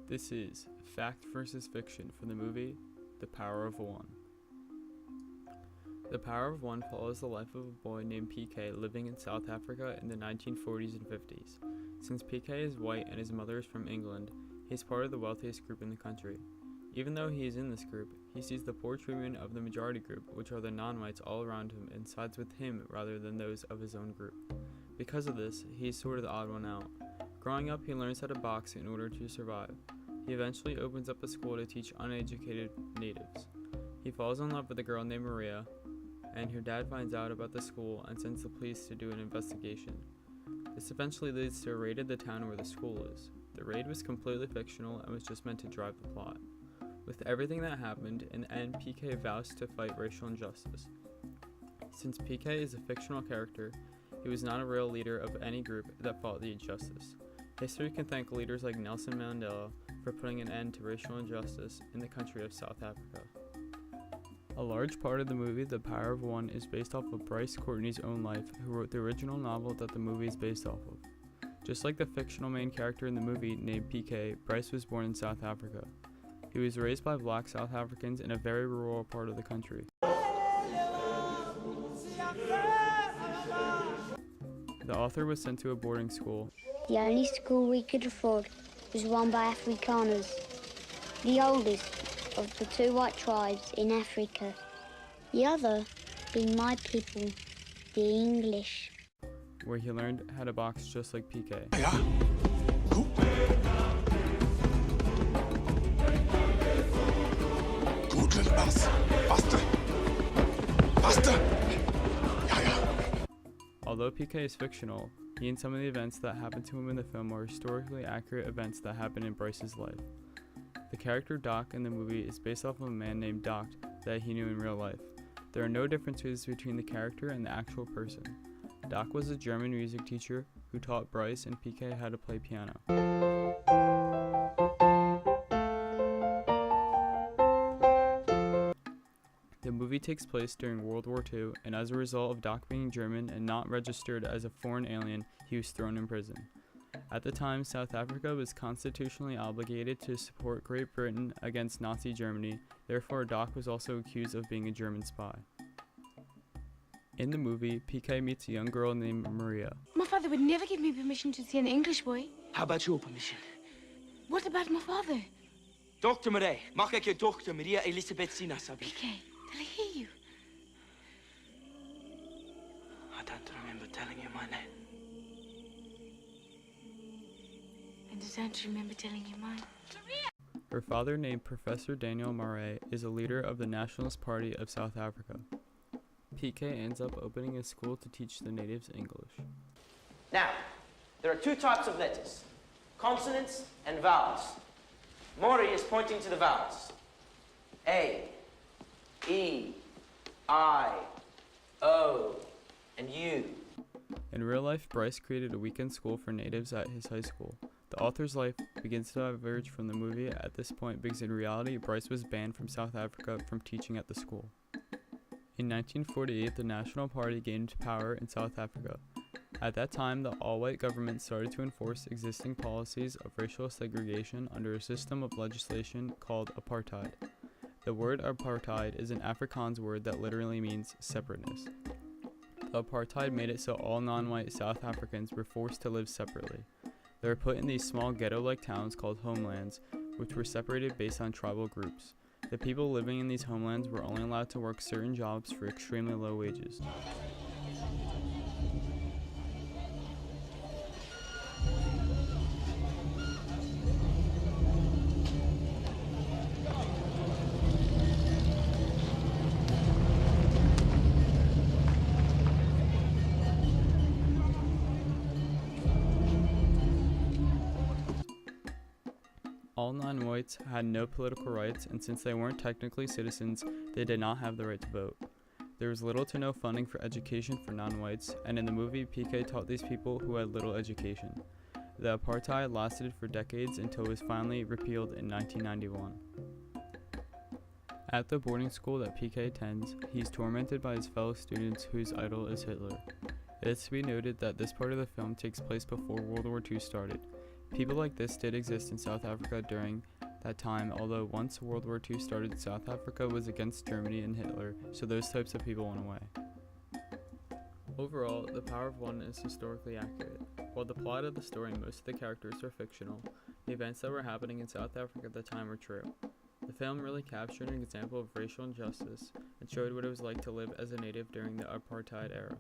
This is Fact versus Fiction from the movie The Power of One. The Power of One follows the life of a boy named PK living in South Africa in the 1940s and 50s. Since PK is white and his mother is from England, he is part of the wealthiest group in the country. Even though he is in this group, he sees the poor treatment of the majority group, which are the non-whites all around him, and sides with him rather than those of his own group. Because of this, he is sort of the odd one out. Growing up, he learns how to box in order to survive. He eventually opens up a school to teach uneducated natives. He falls in love with a girl named Maria, and her dad finds out about the school and sends the police to do an investigation. This eventually leads to a raid of the town where the school is. The raid was completely fictional and was just meant to drive the plot. With everything that happened, in the end, PK vows to fight racial injustice. Since PK is a fictional character, he was not a real leader of any group that fought the injustice. History can thank leaders like Nelson Mandela for putting an end to racial injustice in the country of South Africa. A large part of the movie The Power of One is based off of Bryce Courtenay's own life, who wrote the original novel that the movie is based off of. Just like the fictional main character in the movie named PK, Bryce was born in South Africa. He was raised by black South Africans in a very rural part of the country. The author was sent to a boarding school. The only school we could afford was run by Afrikaners, the oldest of the two white tribes in Africa. The other being my people, the English. Where he learned how to box just like PK. Although PK is fictional, he and some of the events that happen to him in the film are historically accurate events that happened in Bryce's life. The character Doc in the movie is based off of a man named Doc that he knew in real life. There are no differences between the character and the actual person. Doc was a German music teacher who taught Bryce and PK how to play piano. The movie takes place during World War II, and as a result of Doc being German and not registered as a foreign alien, he was thrown in prison. At the time, South Africa was constitutionally obligated to support Great Britain against Nazi Germany, therefore Doc was also accused of being a German spy. In the movie, PK meets a young girl named Maria. My father would never give me permission to see an English boy. How about your permission? What about my father? Dr. Marie, mag ek jou dochter Maria Elisabeth sien asseblief? PK, did I hear you? I don't remember telling you my name. And I don't remember telling you mine. Her father, named Professor Daniel Marais, is a leader of the Nationalist Party of South Africa. PK ends up opening a school to teach the natives English. Now, there are two types of letters, consonants and vowels. Maury is pointing to the vowels. A, E, I, O, and U. In real life, Bryce created a weekend school for natives at his high school. The author's life begins to diverge from the movie at this point because in reality, Bryce was banned from South Africa from teaching at the school. In 1948, the National Party gained power in South Africa. At that time, the all-white government started to enforce existing policies of racial segregation under a system of legislation called apartheid. The word apartheid is an Afrikaans word that literally means separateness. The apartheid made it so all non-white South Africans were forced to live separately. They were put in these small ghetto-like towns called homelands, which were separated based on tribal groups. The people living in these homelands were only allowed to work certain jobs for extremely low wages. All non-whites had no political rights, and since they weren't technically citizens, they did not have the right to vote. There was little to no funding for education for non-whites, and in the movie, PK taught these people who had little education. The apartheid lasted for decades until it was finally repealed in 1991. At the boarding school that PK attends, he's tormented by his fellow students whose idol is Hitler. It is to be noted that this part of the film takes place before World War II started. People like this did exist in South Africa during that time, although once World War II started, South Africa was against Germany and Hitler, so those types of people went away. Overall, The Power of One is historically accurate. While the plot of the story and most of the characters are fictional, the events that were happening in South Africa at the time were true. The film really captured an example of racial injustice and showed what it was like to live as a native during the apartheid era.